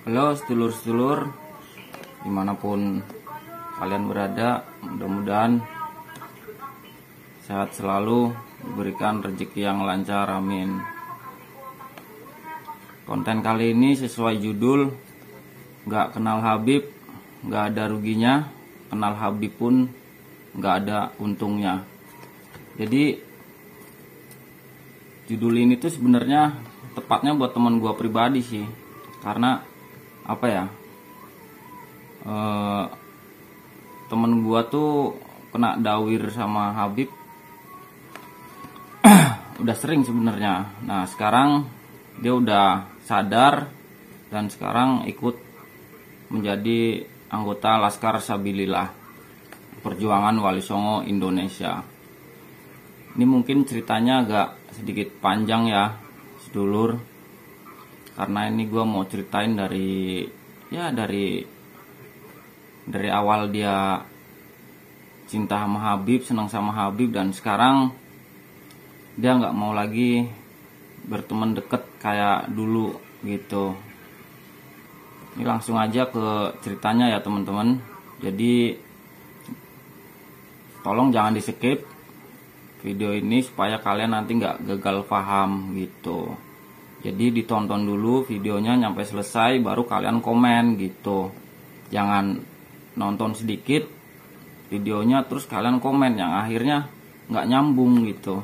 Halo sedulur-sedulur, dimanapun kalian berada, mudah-mudahan sehat selalu, diberikan rezeki yang lancar, amin. Konten kali ini sesuai judul, gak kenal Habib, gak ada ruginya, kenal Habib pun gak ada untungnya. Jadi judul ini tuh sebenarnya tepatnya buat teman gua pribadi sih, karena apa ya, temen gua tuh kena dawir sama Habib udah sering sebenarnya. Nah sekarang dia udah sadar dan sekarang ikut menjadi anggota Laskar Sabilillah Perjuangan Wali Songo Indonesia. Ini mungkin ceritanya agak sedikit panjang ya sedulur, karena ini gue mau ceritain dari awal dia cinta sama Habib, senang sama Habib, dan sekarang dia nggak mau lagi berteman deket kayak dulu gitu. Ini langsung aja ke ceritanya ya teman-teman. Jadi tolong jangan di skip video ini supaya kalian nanti nggak gagal paham gitu. Jadi ditonton dulu videonya sampai selesai baru kalian komen gitu. Jangan nonton sedikit videonya terus kalian komen yang akhirnya nggak nyambung gitu.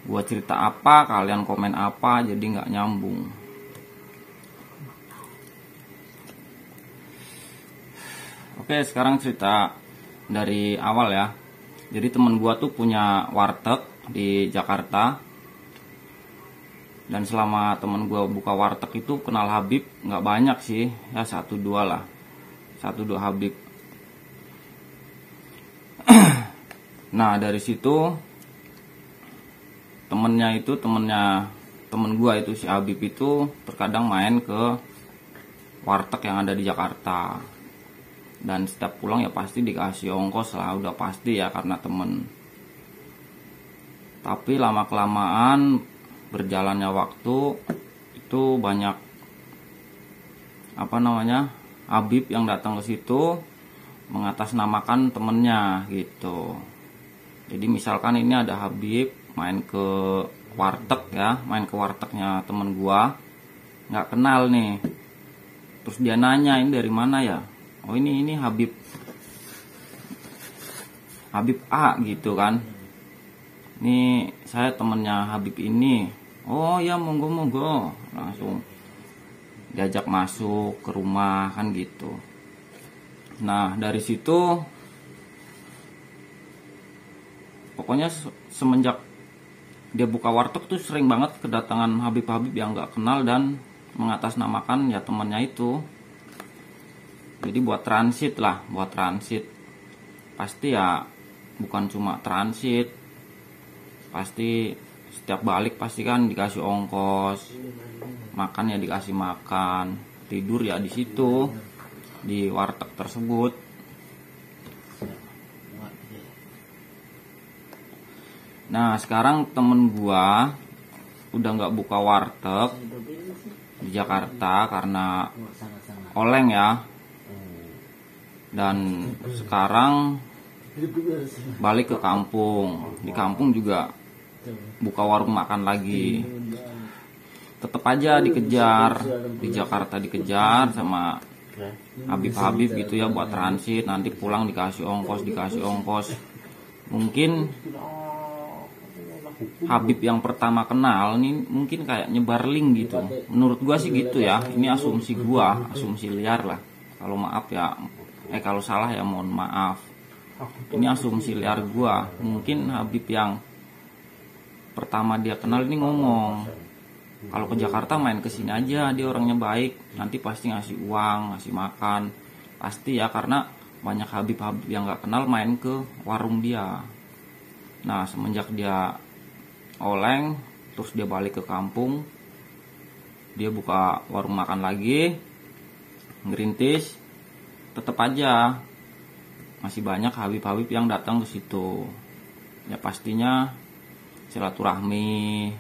Gua cerita apa kalian komen apa, jadi nggak nyambung. Oke, sekarang cerita dari awal ya. Jadi temen gua tuh punya warteg di Jakarta. Dan selama temen gue buka warteg itu kenal Habib nggak banyak sih, ya 1-2 lah, 1-2 Habib. Nah dari situ temen gue itu si Habib itu terkadang main ke warteg yang ada di Jakarta. Dan setiap pulang ya pasti dikasih ongkos lah, udah pasti ya karena temen. Tapi lama kelamaan berjalannya waktu itu banyak Habib yang datang ke situ mengatasnamakan temennya gitu. Jadi misalkan ini ada Habib main ke warteg ya, main ke wartegnya temen gua, nggak kenal nih. Terus dia nanya, ini dari mana ya? Oh ini Habib A gitu kan. Ini saya temennya Habib ini. Oh ya monggo, langsung diajak masuk ke rumah kan gitu. Nah dari situ pokoknya semenjak dia buka warteg tuh sering banget kedatangan Habib-Habib yang gak kenal dan mengatasnamakan ya temannya itu. Jadi buat transit. Pasti ya bukan cuma transit, pasti setiap balik pasti kan dikasih ongkos, makan ya dikasih makan, tidur ya di situ di warteg tersebut. Nah sekarang temen gua udah nggak buka warteg di Jakarta karena oleng ya, dan sekarang balik ke kampung. Di kampung juga buka warung makan lagi. Tetap aja dikejar di Jakarta, dikejar sama Habib-Habib gitu ya buat transit, nanti pulang dikasih ongkos. Mungkin Habib yang pertama kenal nih mungkin kayak nyebar link gitu. Menurut gua sih gitu ya. Ini asumsi gua, asumsi liar lah. Kalau maaf ya, kalau salah ya mohon maaf. Ini asumsi liar gua. Mungkin Habib yang pertama dia kenal ini ngomong, kalau ke Jakarta main kesini aja, dia orangnya baik, nanti pasti ngasih uang, ngasih makan, pasti ya, karena banyak Habib-Habib yang gak kenal main ke warung dia. Nah semenjak dia oleng, terus dia balik ke kampung, dia buka warung makan lagi, ngerintis, tetap aja masih banyak Habib-Habib yang datang ke situ. Ya pastinya silaturahmi,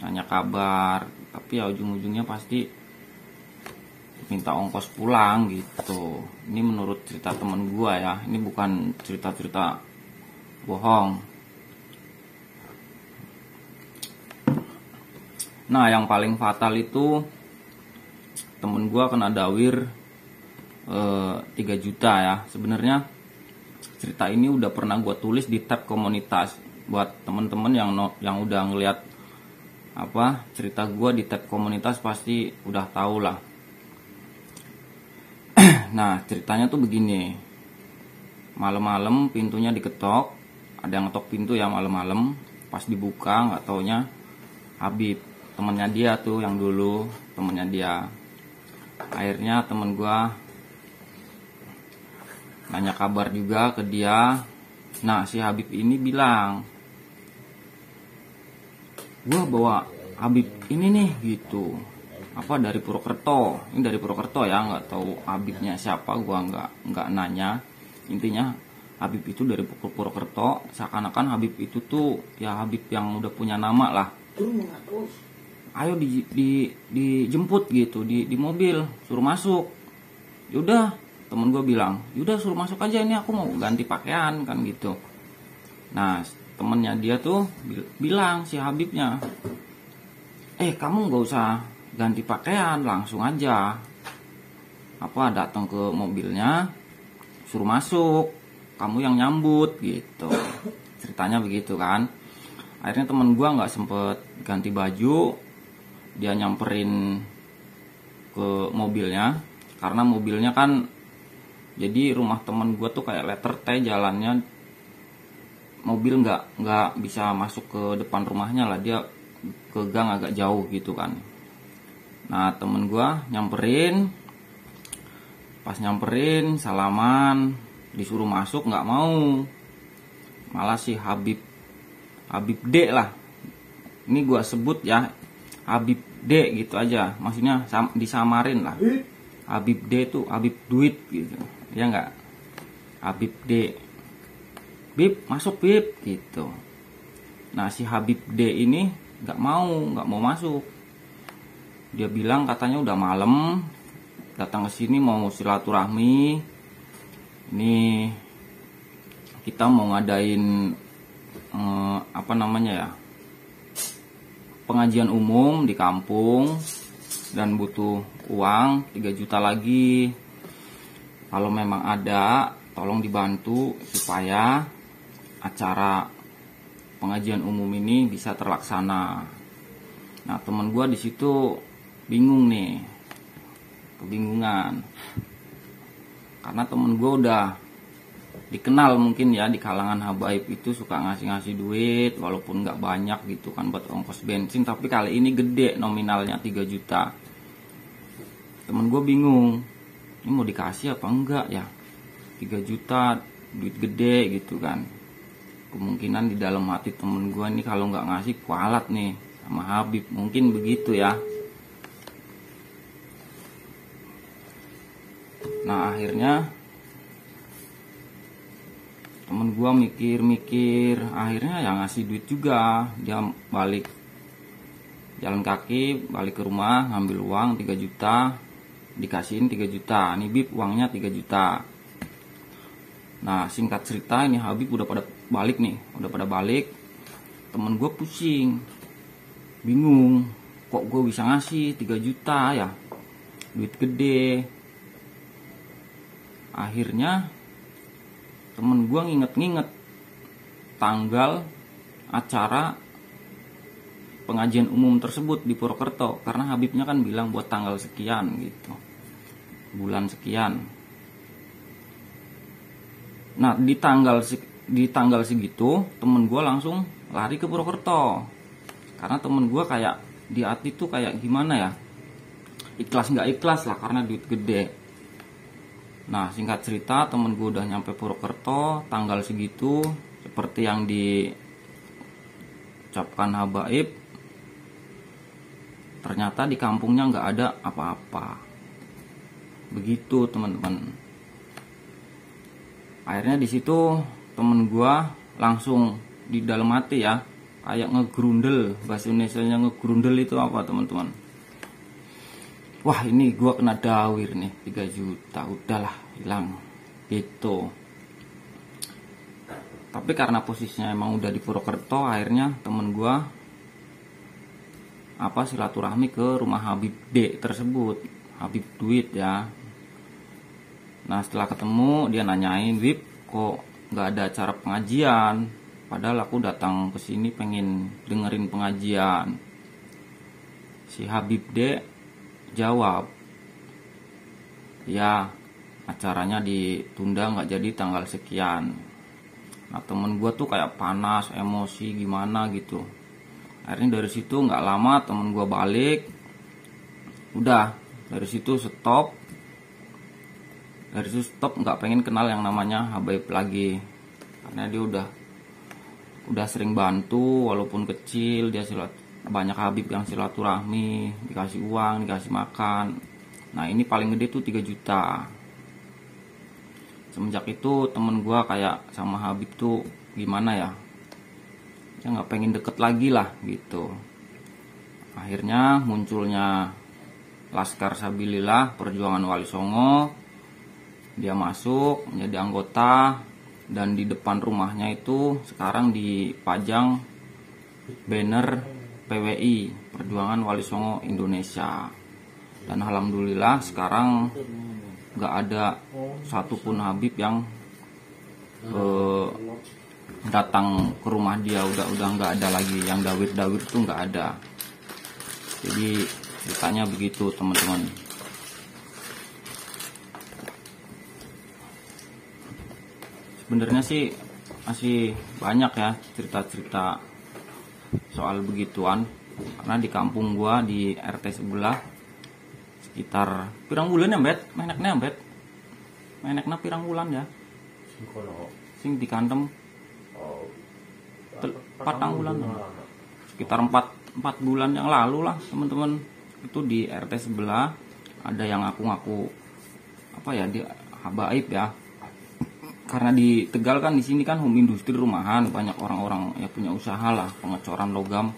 nanya kabar, tapi ya ujung-ujungnya pasti minta ongkos pulang gitu. Ini menurut cerita temen gua ya, ini bukan cerita-cerita bohong. Nah, yang paling fatal itu temen gua kena dawir 3 juta ya. Sebenarnya cerita ini udah pernah gua tulis di tab komunitas. Buat temen-temen yang udah ngeliat cerita gua di tab komunitas pasti udah tahu lah. Nah, ceritanya tuh begini. Malam-malam pintunya diketok, ada yang ngetok pintu ya malam-malam. Pas dibuka nggak taunya Habib, temennya dia tuh yang dulu temennya dia. Akhirnya temen gua nanya kabar juga ke dia. Nah, si Habib ini bilang, gua bawa Habib ini nih gitu, dari Purwokerto. Ini dari Purwokerto ya, nggak tahu Habibnya siapa, gua nggak nanya. Intinya Habib itu dari Purwokerto, seakan-akan Habib itu tuh ya Habib yang udah punya nama lah. Ayo dijemput gitu di mobil, suruh masuk. Yaudah, temen gue bilang, yaudah suruh masuk aja, ini aku mau ganti pakaian kan gitu. Nah, temennya dia tuh bilang si Habibnya, kamu nggak usah ganti pakaian, langsung aja datang ke mobilnya, suruh masuk, kamu yang nyambut gitu. Ceritanya begitu kan. Akhirnya temen gua nggak sempet ganti baju, dia nyamperin ke mobilnya, karena mobilnya kan, jadi rumah temen gua tuh kayak letter T jalannya, mobil nggak bisa masuk ke depan rumahnya lah, dia ke gang agak jauh gitu kan. Nah, temen gua nyamperin, pas nyamperin salaman, disuruh masuk nggak mau, malah si Habib D lah, ini gua sebut ya Habib D gitu aja, maksudnya disamarin lah. Habib D tuh Habib duit gitu ya, nggak Habib D, Bib masuk Bib gitu. Nah, si Habib D ini nggak mau masuk. Dia bilang katanya udah malam, datang ke sini mau silaturahmi. Ini kita mau ngadain pengajian umum di kampung dan butuh uang 3 juta lagi. Kalau memang ada, tolong dibantu supaya acara pengajian umum ini bisa terlaksana. Nah, teman gua di situ bingung nih, kebingungan, karena temen gue udah dikenal mungkin ya di kalangan habaib itu suka ngasih duit walaupun nggak banyak gitu kan buat ongkos bensin, tapi kali ini gede nominalnya 3 juta. Temen gue bingung, ini mau dikasih apa enggak ya, 3 juta duit gede gitu kan. Kemungkinan di dalam hati temen gue ini kalau nggak ngasih kualat nih sama Habib, mungkin begitu ya. Nah, akhirnya temen gua mikir-mikir, akhirnya yang ngasih duit juga. Dia balik jalan kaki, balik ke rumah, ngambil uang 3 juta, dikasihin 3 juta. Nih Bib, uangnya 3 juta. Nah, singkat cerita ini Habib udah pada balik nih, Temen gua pusing, bingung, kok gua bisa ngasih 3 juta ya, duit gede. Akhirnya temen gue nginget tanggal acara pengajian umum tersebut di Purwokerto, karena Habibnya kan bilang buat tanggal sekian gitu, bulan sekian. Nah, di tanggal segitu temen gue langsung lari ke Purwokerto, karena temen gue kayak di hati tuh kayak gimana ya, ikhlas nggak ikhlas lah karena duit gede. Nah, singkat cerita temen gue udah nyampe Purwokerto tanggal segitu, seperti yang diucapkan habaib. Ternyata di kampungnya nggak ada apa-apa. Begitu teman-teman. Akhirnya di situ temen gue langsung di dalam hati ya, kayak ngegrundel. Bahasa Indonesianya ngegrundel itu apa teman-teman? wah ini gua kena dawir nih 3 juta, udahlah hilang gitu. Tapi karena posisinya emang udah di Purwokerto, akhirnya temen gua silaturahmi ke rumah Habib D tersebut, Habib Duit ya. Nah setelah ketemu dia nanyain, Wib kok nggak ada acara pengajian, padahal aku datang ke sini pengen dengerin pengajian. Si Habib D jawab, ya acaranya ditunda, nggak jadi tanggal sekian. Nah temen gue tuh kayak panas, emosi gimana gitu. Akhirnya dari situ nggak lama temen gue balik, udah dari situ stop. Dari situ stop, nggak pengen kenal yang namanya Habaib lagi, karena dia udah sering bantu walaupun kecil. Dia banyak Habib yang silaturahmi, dikasih uang, dikasih makan. Nah ini paling gede tuh 3 juta. Semenjak itu temen gue kayak sama Habib tuh gimana ya, dia nggak pengen deket lagi lah gitu. Akhirnya munculnya Laskar Sabilillah Perjuangan Wali Songo. Dia masuk menjadi anggota, dan di depan rumahnya itu sekarang dipajang banner PWI Perjuangan Wali Songo Indonesia. Dan alhamdulillah sekarang nggak ada satupun Habib yang datang ke rumah dia. Udah nggak ada lagi yang dawir tuh, nggak ada. Jadi ceritanya begitu teman-teman. Sebenarnya sih masih banyak ya cerita-cerita soal begituan, karena di kampung gua di RT sebelah sekitar pirang bulan ya bet, meneknya pirang bulan ya, sing dikantem 4 bulan, sekitar 4 bulan yang lalu lah teman-teman. Itu di RT sebelah ada yang ngaku-ngaku dia habaib ya, karena di Tegal kan, di sini kan home industri rumahan, banyak orang-orang yang punya usaha lah pengecoran logam.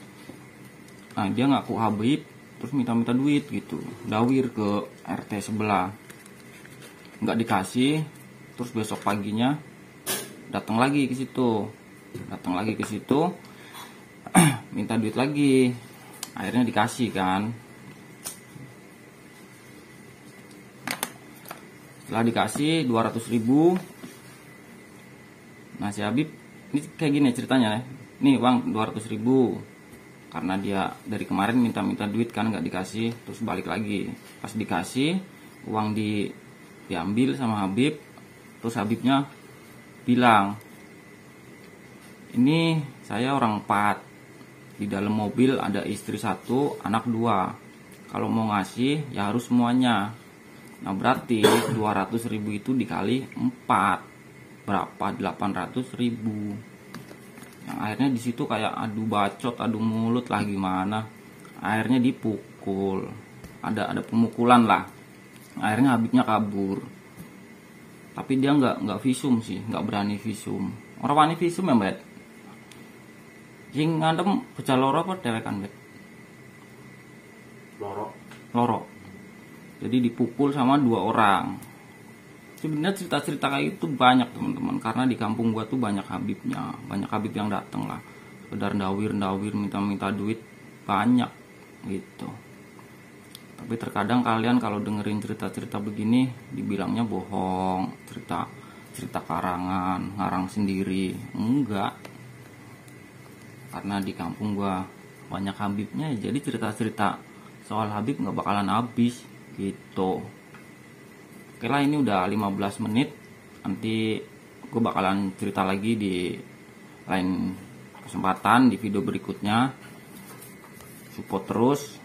Nah dia ngaku habaib terus minta duit gitu, dawir ke RT sebelah, nggak dikasih. Terus besok paginya datang lagi ke situ, minta duit lagi. Akhirnya dikasih kan. Setelah dikasih 200.000, nah si Habib ini kayak gini ceritanya ya, nih uang 200.000, karena dia dari kemarin minta duit kan, nggak dikasih. Terus balik lagi, pas dikasih uang diambil sama Habib. Terus Habibnya bilang, ini saya orang 4, di dalam mobil ada istri 1, anak 2, kalau mau ngasih ya harus semuanya. Nah berarti 200.000 itu dikali 4 berapa? 800.000. Yang akhirnya di situ kayak adu bacot, adu mulut lah gimana. Akhirnya dipukul, ada pemukulan lah. Akhirnya Habibnya kabur. Tapi dia nggak visum sih, nggak berani visum. Orang wani visum ya bet. Sing ngantem bocah loro apa dewekan bet? Loro. Jadi dipukul sama 2 orang. Sebenarnya cerita-cerita kayak itu banyak teman-teman, karena di kampung gua tuh banyak Habibnya, banyak Habib yang datang lah, sekedar dawir minta duit banyak gitu. Tapi terkadang kalian kalau dengerin cerita-cerita begini dibilangnya bohong, cerita karangan, ngarang sendiri. Enggak, karena di kampung gua banyak Habibnya, jadi cerita-cerita soal Habib nggak bakalan habis gitu. Oke lah, ini udah 15 menit. Nanti gue bakalan cerita lagi di lain kesempatan, di video berikutnya. Support terus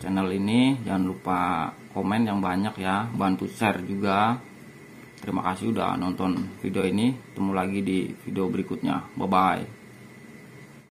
channel ini, jangan lupa komen yang banyak ya, bantu share juga. Terima kasih udah nonton video ini. Ketemu lagi di video berikutnya. Bye bye.